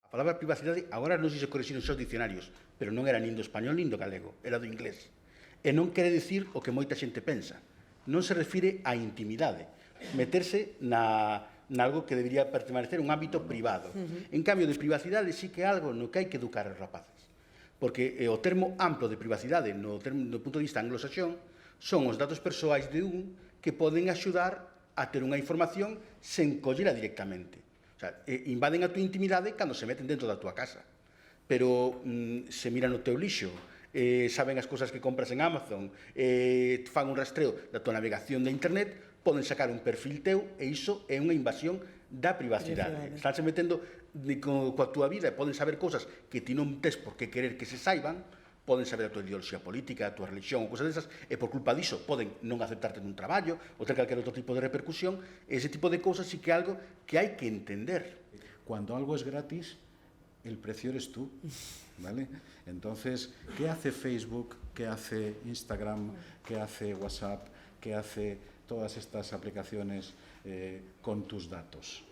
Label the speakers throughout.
Speaker 1: A palabra privacidade agora non sei se correxiron xa os dicionarios, pero non era nin do español nin do galego, era do inglés. E non quere dicir o que moita xente pensa. Non se refire á intimidade, meterse nalgo que debería permanecer un ámbito privado. En cambio, de privacidade sí que é algo no que hai que educar os rapaces. Porque o termo amplo de privacidade, no punto de vista anglosaxón, son os datos persoais de un que poden axudar a ter unha información sen collera directamente. O sea, invaden a túa intimidade cando se meten dentro da túa casa. Pero se miran no teu lixo, saben as cousas que compras en Amazon, fan un rastreo da tua navegación de internet, poden sacar un perfil teu e iso é unha invasión da privacidade. Estánse metendo coa túa vida e poden saber cousas que ti non tes por que querer que se saiban, poden saber a túa ideoloxía política, a túa religión ou cousas desas, e por culpa diso poden non aceptarte nun traballo ou ter calquer outro tipo de repercusión. Ese tipo de cousas sí que é algo que hai que entender.
Speaker 2: Cuando algo es gratis, el precio eres tú, ¿vale? Entonces, ¿qué hace Facebook? ¿Qué hace Instagram? ¿Qué hace WhatsApp? ¿Qué hace todas estas aplicaciones con tus datos?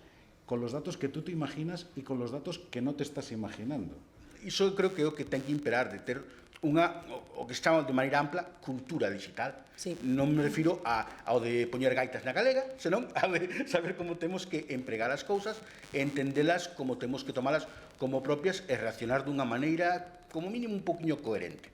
Speaker 2: Con los datos que tú te imaginas y con los datos que no te estás imaginando.
Speaker 1: Iso creo que é o que ten que imperar, de ter o que se chama de maneira ampla cultura digital. Non me refiro ao de poñer gaitas na galega, senón a de saber como temos que empregar as cousas e entendelas como temos que tomalas como propias e reaccionar dunha maneira como mínimo un poquinho coherente.